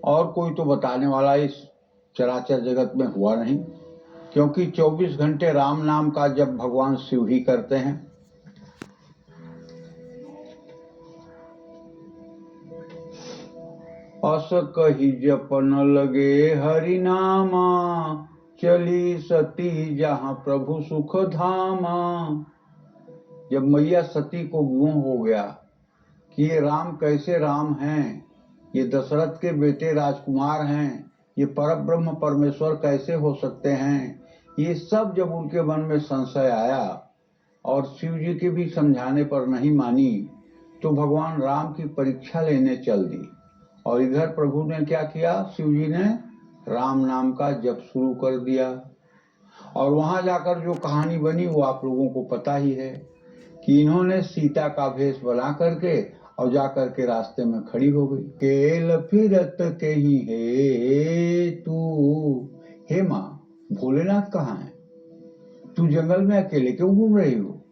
और कोई तो बताने वाला इस चराचर जगत में हुआ नहीं, क्योंकि 24 घंटे राम नाम का जब भगवान शिव ही करते हैं। अस कही जपन लगे हरि नामा, चली सती जहां प्रभु सुख धामा। जब मैया सती को मोह हो गया कि ये राम कैसे राम हैं, ये दशरथ के बेटे राजकुमार हैं, ये परब्रह्म परमेश्वर कैसे हो सकते हैं, ये सब जब उनके मन में संशय आया और शिव जी के भी समझाने पर नहीं मानी, तो भगवान राम की परीक्षा लेने चल दी। और इधर प्रभु ने क्या किया, शिव जी ने राम नाम का जप शुरू कर दिया। और वहां जाकर जो कहानी बनी वो आप लोगों को पता ही है कि इन्होंने सीता का भेष बना करके और जाकर के रास्ते में खड़ी हो गई। केल फिरत कहीं हे तू, हे माँ भोलेनाथ कहाँ है, तू जंगल में अकेले क्यों घूम रही हो।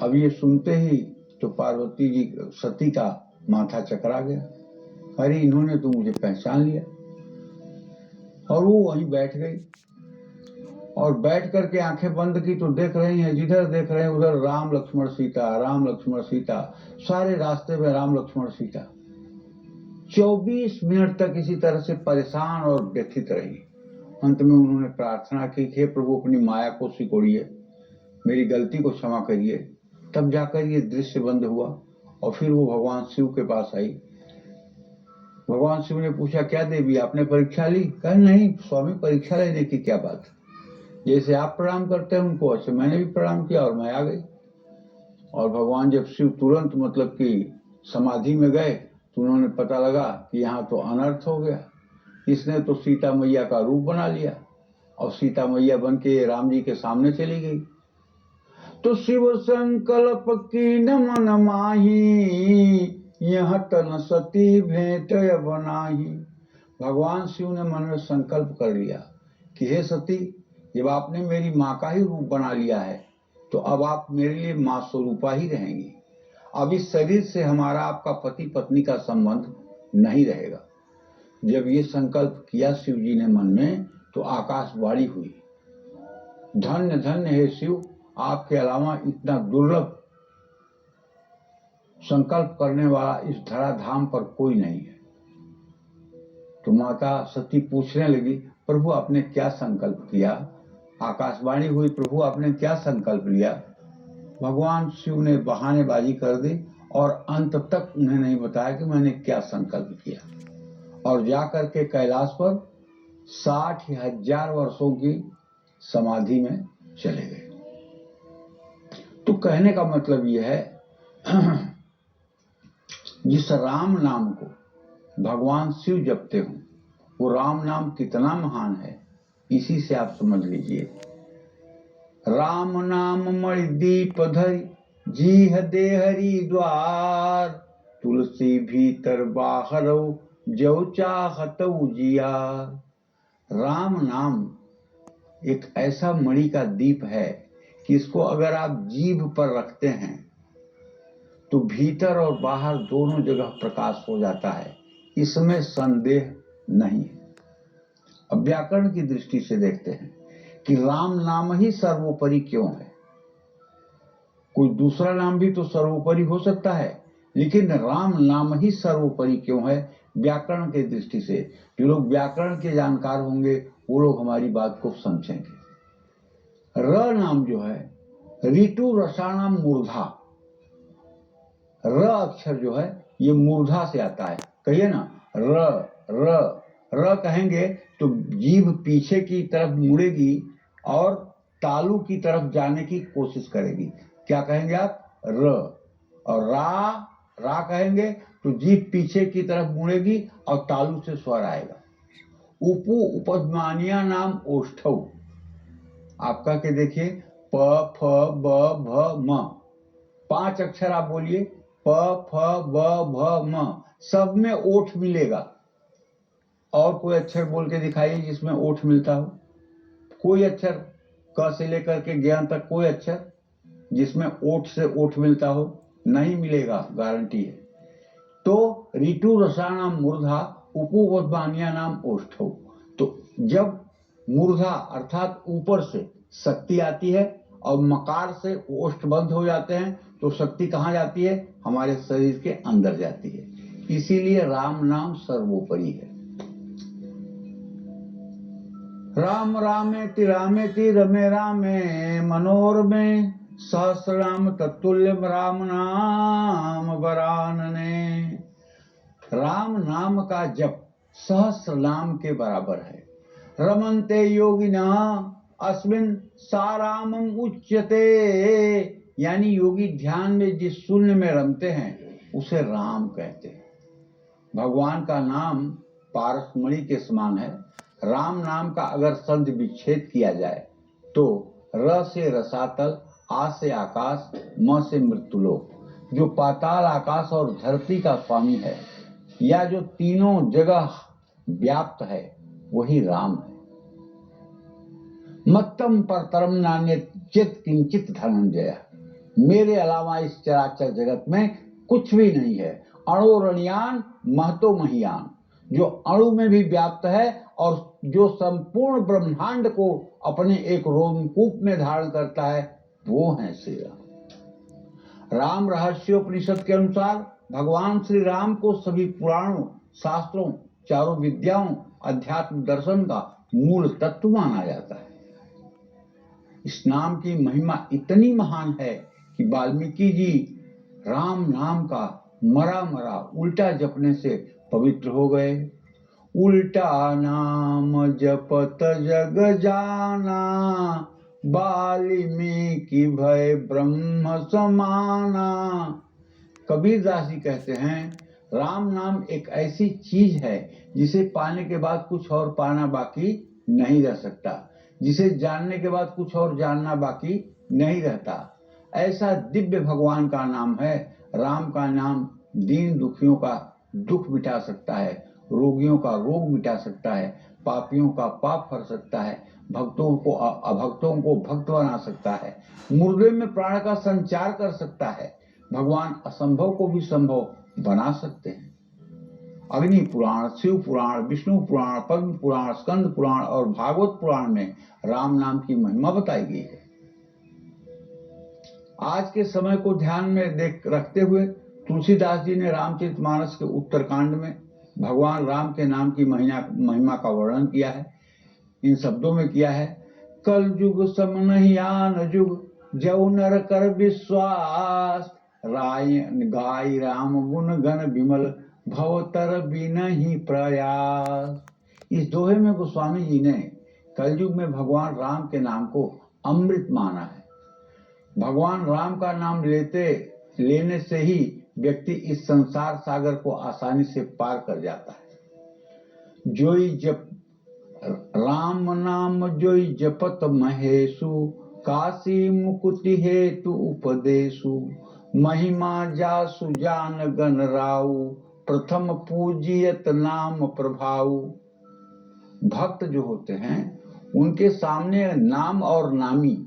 अब ये सुनते ही तो पार्वती जी सती का माथा चकरा गया, अरे इन्होंने तो मुझे पहचान लिया। और वो वहीं बैठ गई और बैठ करके आंखें बंद की तो देख रही हैं, जिधर देख रहे हैं उधर राम लक्ष्मण सीता, राम लक्ष्मण सीता, सारे रास्ते में राम लक्ष्मण सीता। 24 मिनट तक इसी तरह से परेशान और व्यथित रही। अंत में उन्होंने प्रार्थना की, हे प्रभु अपनी माया को सिकोड़िए, मेरी गलती को क्षमा करिए। तब जाकर ये दृश्य बंद हुआ और फिर वो भगवान शिव के पास आई। भगवान शिव ने पूछा, क्या देवी आपने परीक्षा ली? कहा नहीं स्वामी, परीक्षा लेने की क्या बात, जैसे आप प्रणाम करते हैं उनको ऐसे मैंने भी प्रणाम किया और मैं आ गई। और भगवान जब शिव तुरंत मतलब कि समाधि में गए तो उन्होंने पता लगा कि यहाँ तो अनर्थ हो गया, इसने तो सीता मैया का रूप बना लिया और सीता मैया बन के राम जी के सामने चली गई। तो शिव संकल्प की न मन माही, यह तन सती भेंट बनाही। भगवान शिव ने मन में संकल्प कर लिया कि हे सती, जब आपने मेरी माँ का ही रूप बना लिया है तो अब आप मेरे लिए माँ स्वरूपा ही रहेंगी। अब इस शरीर से हमारा आपका पति पत्नी का संबंध नहीं रहेगा। जब ये संकल्प किया शिव जी ने मन में तो आकाशवाणी हुई, धन्य धन्य हे शिव, आपके अलावा इतना दुर्लभ संकल्प करने वाला इस धराधाम पर कोई नहीं है। तो माता सती पूछने लगी, प्रभु आपने क्या संकल्प किया? आकाशवाणी हुई, प्रभु आपने क्या संकल्प लिया? भगवान शिव ने बहानेबाजी कर दी और अंत तक उन्हें नहीं बताया कि मैंने क्या संकल्प किया। और जाकर के कैलाश पर 60,000 वर्षों की समाधि में चले गए। तो कहने का मतलब यह है जिस राम नाम को भगवान शिव जपते हो वो राम नाम कितना महान है, इसी से आप समझ लीजिए। राम नाम मणि दीप धरि, जीह दे हरि द्वार, तुलसी भीतर बाहरो, जो चाहत उजियार। राम नाम एक ऐसा मणि का दीप है कि इसको अगर आप जीभ पर रखते हैं तो भीतर और बाहर दोनों जगह प्रकाश हो जाता है, इसमें संदेह नहीं है। अब व्याकरण की दृष्टि से देखते हैं कि राम नाम ही सर्वोपरि क्यों है। कोई दूसरा नाम भी तो सर्वोपरि हो सकता है, लेकिन राम नाम ही सर्वोपरि क्यों है व्याकरण की दृष्टि से। जो लोग व्याकरण के जानकार होंगे वो लोग हमारी बात को समझेंगे। र नाम जो है, ऋतु रसाणाम मूर्धा, र अक्षर जो है ये मूर्धा से आता है। कहिए ना र र र कहेंगे तो जीभ पीछे की तरफ मुड़ेगी और तालू की तरफ जाने की कोशिश करेगी। क्या कहेंगे आप? र। और रा कहेंगे तो जीभ पीछे की तरफ मुड़ेगी और तालू से स्वर आएगा। उपु उपमानिया नाम ओष्ठव, आप कह के देखिए, प फ ब भ म, 5 अक्षर आप बोलिए, प फ ब भ म, सब में ओठ मिलेगा। और कोई अक्षर बोल के दिखाइए जिसमें ओठ मिलता हो। कोई अक्षर क से लेकर के ज्ञान तक कोई अक्षर जिसमें ओठ से ओठ मिलता हो, नहीं मिलेगा, गारंटी है। तो ऋतु रसाणाम मूर्धा उपोवध्वान्या नाम ओष्ठौ। तो जब मूर्धा अर्थात ऊपर से शक्ति आती है और मकार से ओष्ठ बंद हो जाते हैं, तो शक्ति कहाँ जाती है? हमारे शरीर के अंदर जाती है। इसीलिए राम नाम सर्वोपरि है। राम रामेति रामेति रमे रामे मनोरमे सहस्रनाम तत्तुल्यम राम नाम वरानने। राम नाम का जप सहस्र नाम के बराबर है। रमन्ते योगिना अस्मिन सारामम उच्यते, यानी योगी ध्यान में जिस शून्य में रमते हैं उसे राम कहते हैं। भगवान का नाम पारसमणि के समान है। राम नाम का अगर संधि विच्छेद किया जाए तो र से रसातल, आ से आकाश, म से मृत्युलोक, जो पाताल आकाश और धरती का स्वामी है या जो तीनों जगह व्याप्त है, वही राम है। मत्तम परतरम नान्यत् चित किंचित धनंजय, मेरे अलावा इस चराचर जगत में कुछ भी नहीं है। अणोरणियान महतो महियान, जो अणु में भी व्याप्त है और जो संपूर्ण ब्रह्मांड को अपने एक रोमकूप में धारण करता है, वो है श्री राम। राम रहस्योपनिषद के अनुसार भगवान श्री राम को सभी पुराणों, शास्त्रों, चारों विद्याओं, अध्यात्म दर्शन का मूल तत्व माना जाता है। इस नाम की महिमा इतनी महान है कि वाल्मीकि जी राम नाम का मरा मरा उल्टा जपने से पवित्र हो गए। उल्टा नाम जपत जग जाना, वाल्मीकि भय ब्रह्म समाना। कबीर दास जी कहते हैं, राम नाम एक ऐसी चीज है जिसे पाने के बाद कुछ और पाना बाकी नहीं रह सकता, जिसे जानने के बाद कुछ और जानना बाकी नहीं रहता। ऐसा दिव्य भगवान का नाम है। राम का नाम दीन दुखियों का दुख मिटा सकता है, रोगियों का रोग मिटा सकता है, पापियों का पाप हर सकता है, भक्तों को अभक्तों को भक्त बना सकता है, मुर्दे में प्राण का संचार कर सकता है। भगवान असंभव को भी संभव बना सकते हैं। अग्नि पुराण, शिव पुराण, विष्णु पुराण, पद्म पुराण, स्कंद पुराण और भागवत पुराण में राम नाम की महिमा बताई गई है। आज के समय को ध्यान में रखते हुए तुलसीदास जी ने रामचरितमानस के उत्तरकांड में भगवान राम के नाम की महिमा का वर्णन किया है। इन शब्दों में किया है, कल युग सम नहीं आन जुग, जौ नर कर विश्वास, राय गाय राम गुण गण विमल, भवतर बिनहि प्रयास। इस दोहे में गोस्वामी जी ने कलयुग में भगवान राम के नाम को अमृत माना है। भगवान राम का नाम लेने से ही व्यक्ति इस संसार सागर को आसानी से पार कर जाता है। जोई जप राम नाम जोई जपत महेशु, काशी मुकुति हेतु उपदेशु, महिमा जासु जान गण राउ, प्रथम पूजियत नाम प्रभाऊ। भक्त जो होते हैं उनके सामने नाम और नामी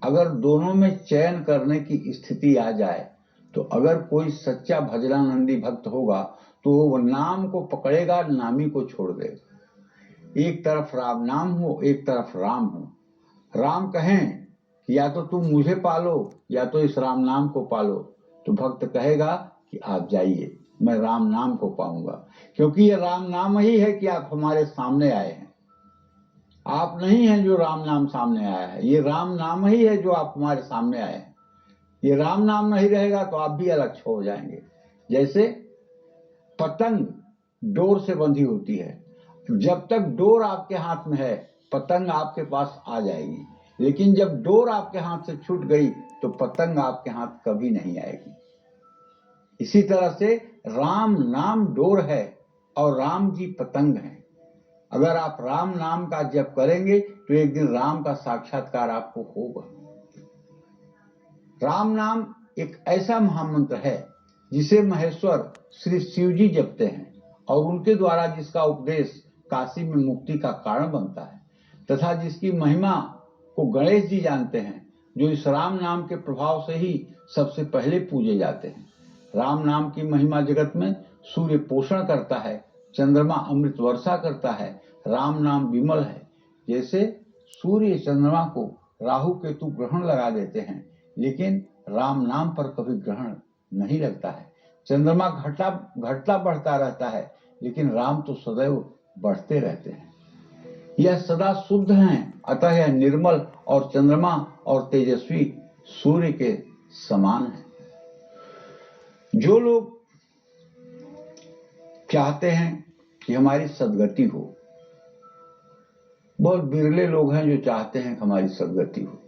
अगर दोनों में चयन करने की स्थिति आ जाए, तो अगर कोई सच्चा भजनानंदी भक्त होगा तो वो नाम को पकड़ेगा, नामी को छोड़ देगा। एक तरफ राम नाम हो, एक तरफ राम हो। राम कहें कि या तो तुम मुझे पालो या तो इस राम नाम को पालो, तो भक्त कहेगा कि आप जाइए, मैं राम नाम को पाऊंगा, क्योंकि ये राम नाम ही है कि आप हमारे सामने आए हैं। आप नहीं हैं जो राम नाम सामने आया है, ये राम नाम ही है जो आप हमारे सामने आए हैं। ये राम नाम नहीं रहेगा तो आप भी अलग हो जाएंगे। जैसे पतंग डोर से बंधी होती है, जब तक डोर आपके हाथ में है पतंग आपके पास आ जाएगी, लेकिन जब डोर आपके हाथ से छूट गई तो पतंग आपके हाथ कभी नहीं आएगी। इसी तरह से राम नाम डोर है और राम जी पतंग हैं। अगर आप राम नाम का जप करेंगे तो एक दिन राम का साक्षात्कार आपको होगा। राम नाम एक ऐसा महामंत्र है जिसे महेश्वर श्री शिव जी जपते हैं और उनके द्वारा जिसका उपदेश काशी में मुक्ति का कारण बनता है, तथा जिसकी महिमा को गणेश जी जानते हैं, जो इस राम नाम के प्रभाव से ही सबसे पहले पूजे जाते हैं। राम नाम की महिमा जगत में सूर्य पोषण करता है, चंद्रमा अमृत वर्षा करता है, राम नाम विमल है। जैसे सूर्य चंद्रमा को राहु केतु ग्रहण लगा देते हैं, लेकिन राम नाम पर कभी ग्रहण नहीं लगता है। चंद्रमा घटता बढ़ता रहता है, लेकिन राम तो सदैव बढ़ते रहते हैं। यह सदा शुद्ध हैं, अतः यह निर्मल और चंद्रमा और तेजस्वी सूर्य के समान है। जो लोग चाहते हैं कि हमारी सदगति हो, बहुत बिरले लोग हैं जो चाहते हैं कि हमारी सदगति हो।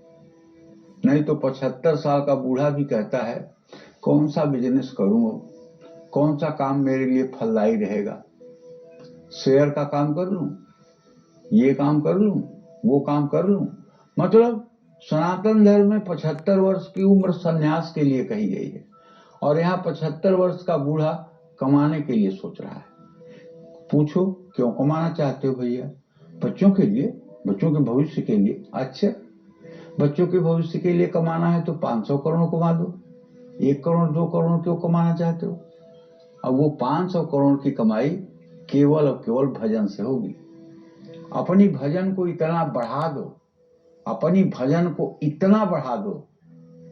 नहीं तो 75 साल का बूढ़ा भी कहता है, कौन सा बिजनेस करूं, कौन सा काम मेरे लिए फलदायी रहेगा, शेयर का काम कर लूं, ये काम कर लूं, वो काम कर लूं। मतलब सनातन धर्म में 75 वर्ष की उम्र संन्यास के लिए कही गई है, और यहाँ 75 वर्ष का बूढ़ा कमाने के लिए सोच रहा है। पूछो क्यों कमाना चाहते हो भैया? बच्चों के लिए, बच्चों के भविष्य के लिए। अच्छा, बच्चों के भविष्य के लिए कमाना है तो 500 करोड़ कमा दो, 1 करोड़ 2 करोड़ क्यों कमाना चाहते हो? अब वो 500 करोड़ की कमाई केवल और केवल भजन से होगी। अपनी भजन को इतना बढ़ा दो, अपनी भजन को इतना बढ़ा दो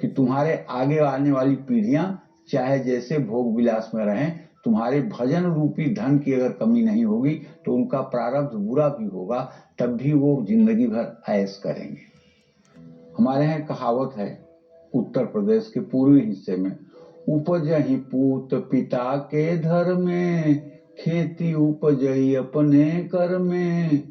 कि तुम्हारे आगे आने वाली पीढ़ियां चाहे जैसे भोग विलास में रहें, तुम्हारे भजन रूपी धन की अगर कमी नहीं होगी तो उनका प्रारब्ध बुरा भी होगा, तब भी वो जिंदगी भर ऐश करेंगे। हमारे यहाँ कहावत है, उत्तर प्रदेश के पूर्वी हिस्से में, उपजहि पूत पिता के धर में, खेती उपजहि अपने कर में।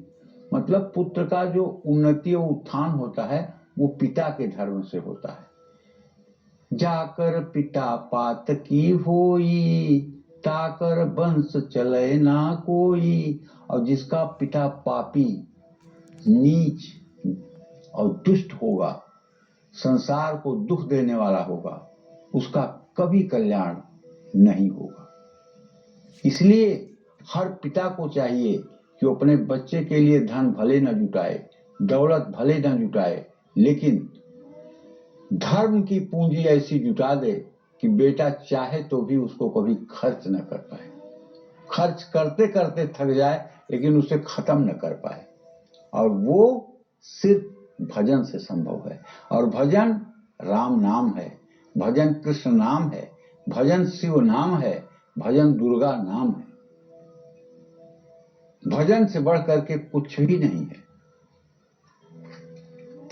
मतलब पुत्र का जो उन्नति और उत्थान होता है वो पिता के धर्म से होता है। जाकर पिता पात की होई, ताकर वंश चले ना कोई। और जिसका पिता पापी, नीच और दुष्ट होगा, संसार को दुख देने वाला होगा, उसका कभी कल्याण नहीं होगा। इसलिए हर पिता को चाहिए कि वो अपने बच्चे के लिए धन भले न जुटाए, दौलत भले न जुटाए, लेकिन धर्म की पूंजी ऐसी जुटा दे कि बेटा चाहे तो भी उसको कभी खर्च न कर पाए, खर्च करते करते थक जाए लेकिन उसे खत्म न कर पाए। और वो सिर्फ भजन से संभव है। और भजन राम नाम है, भजन कृष्ण नाम है, भजन शिव नाम है, भजन दुर्गा नाम है। भजन से बढ़ करके कुछ भी नहीं है।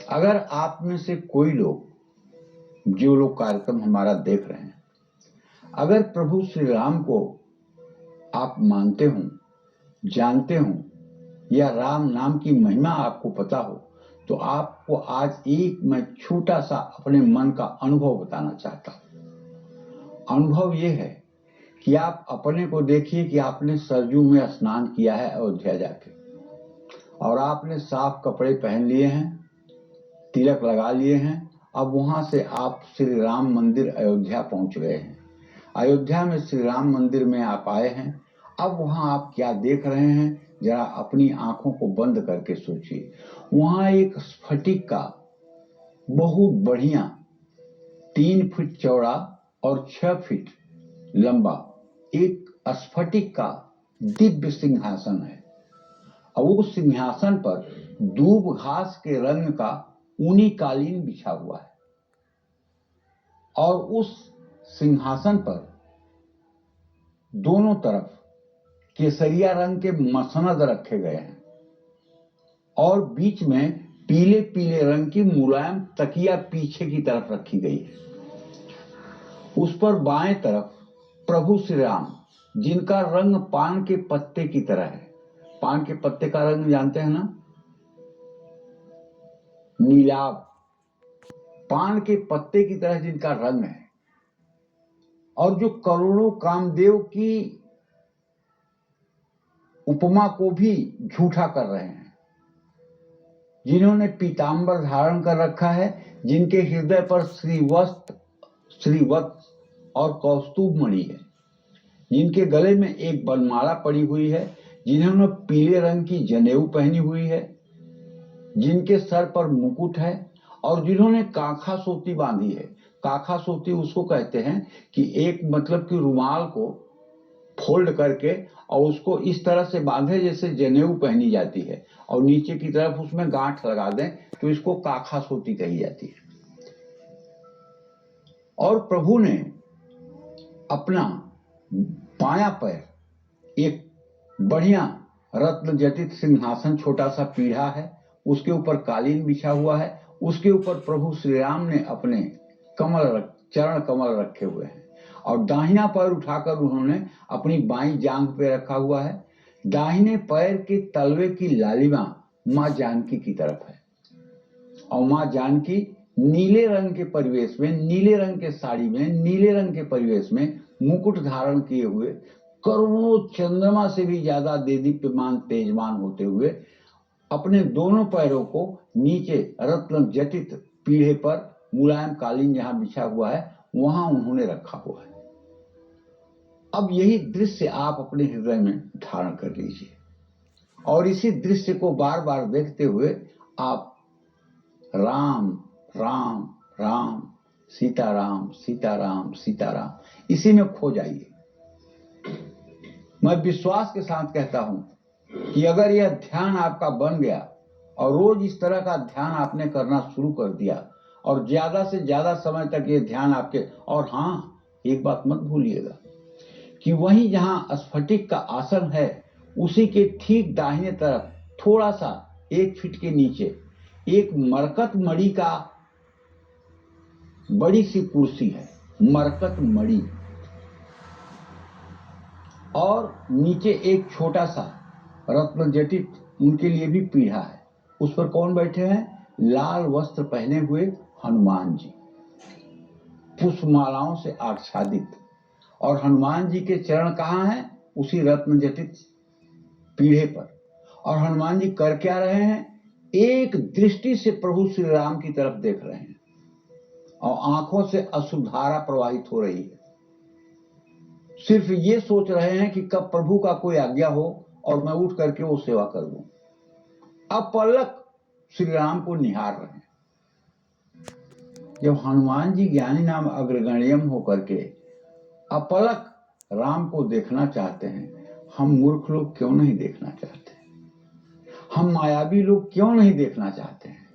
अगर आप में से कोई लोग, जो लोग कार्यक्रम हमारा देख रहे हैं, अगर प्रभु श्री राम को आप मानते हो, जानते हो, या राम नाम की महिमा आपको पता हो, तो आपको आज एक मैं छोटा सा अपने मन का अनुभव बताना चाहता हूं। अनुभव यह है कि आप अपने को देखिए कि आपने सरजू में स्नान किया है अयोध्या जाके, और आपने साफ कपड़े पहन लिए हैं, तिलक लगा लिए हैं। अब वहां से आप श्री राम मंदिर अयोध्या पहुंच गए हैं। अयोध्या में श्री राम मंदिर में आप आए हैं। अब वहां आप क्या देख रहे हैं, जरा अपनी आंखों को बंद करके सोचिए। वहां एक स्फटिक का बहुत बढ़िया 3 फीट चौड़ा और 6 फीट लंबा एक स्फटिक का दिव्य सिंहासन है, और उस सिंहासन पर दूब घास के रंग का ऊनी कालीन बिछा हुआ है, और उस सिंहासन पर दोनों तरफ केसरिया रंग के मसनद रखे गए हैं, और बीच में पीले पीले रंग की मुलायम तकिया पीछे की तरफ रखी गई है। उस पर बाएं तरफ प्रभु श्री राम, जिनका रंग पान के पत्ते की तरह है। पान के पत्ते का रंग जानते हैं ना, नीलाभ, पान के पत्ते की तरह जिनका रंग है, और जो करोड़ों कामदेव की उपमा को भी झूठा कर रहे हैं, जिन्होंने पीतांबर धारण कर रखा है, जिनके हृदय पर श्रीवत्स और कौस्तुभ मणि है, जिनके गले में एक बनमाला पड़ी हुई है, जिन्होंने पीले रंग की जनेऊ पहनी हुई है, जिनके सर पर मुकुट है, और जिन्होंने काखा सोती बांधी है। काखा सोती उसको कहते हैं कि एक मतलब कि रुमाल को फोल्ड करके और उसको इस तरह से बांधे जैसे जनेऊ पहनी जाती है, और नीचे की तरफ उसमें गांठ लगा दें तो इसको काखा सोती कही जाती है। और प्रभु ने अपना बायां पैर एक बढ़िया रत्न जटित सिंहासन, छोटा सा पीढ़ा है, उसके ऊपर कालीन बिछा हुआ है, उसके ऊपर प्रभु श्री राम ने अपने चरण कमल रखे हुए हैं, और दाहिना पैर उठाकर उन्होंने अपनी बाईं जांघ पे रखा हुआ है। दाहिने पैर के तलवे की लालिमा मां जानकी की तरफ है, और मां जानकी नीले रंग के परिवेश में, नीले रंग के साड़ी में, नीले रंग के परिवेश में मुकुट धारण किए हुए, करोड़ों चंद्रमा से भी ज्यादा देदीप्यमान तेजमान होते हुए, अपने दोनों पैरों को नीचे रत्न जटित पीढ़े पर मुलायम कालीन जहां बिछा हुआ है वहां उन्होंने रखा हुआ है। अब यही दृश्य आप अपने हृदय में धारण कर लीजिए, और इसी दृश्य को बार बार देखते हुए आप राम राम राम, सीताराम सीताराम सीताराम, इसी में खो जाइए। मैं विश्वास के साथ कहता हूं कि अगर यह ध्यान आपका बन गया और रोज इस तरह का ध्यान आपने करना शुरू कर दिया, और ज्यादा से ज्यादा समय तक ये ध्यान आपके, और हाँ, एक बात मत भूलिएगा कि वहीं जहां स्फटिक का आसन है उसी के ठीक दाहिने तरफ थोड़ा सा 1 फीट के नीचे एक मरकत मणि का बड़ी सी कुर्सी है, मरकत मणि, और नीचे एक छोटा सा रत्न जटित उनके लिए भी पीढ़ा है। उस पर कौन बैठे हैं? लाल वस्त्र पहने हुए हनुमान जी, पुष्पमालाओं से आच्छादित। और हनुमान जी के चरण कहाँ हैं? उसी रत्न जटित पीढ़े पर। और हनुमान जी कर क्या रहे हैं? एक दृष्टि से प्रभु श्री राम की तरफ देख रहे हैं, और आंखों से अश्रुधारा प्रवाहित हो रही है। सिर्फ ये सोच रहे हैं कि कब प्रभु का कोई आज्ञा हो और मैं उठ करके वो सेवा कर दूं। अपलक श्री राम को निहार रहे हैं। जब हनुमान जी ज्ञानी नाम अग्रगण्यम होकर के अपलक राम को देखना चाहते हैं, हम मूर्ख लोग क्यों नहीं देखना चाहते? हम मायावी लोग क्यों नहीं देखना चाहते हैं?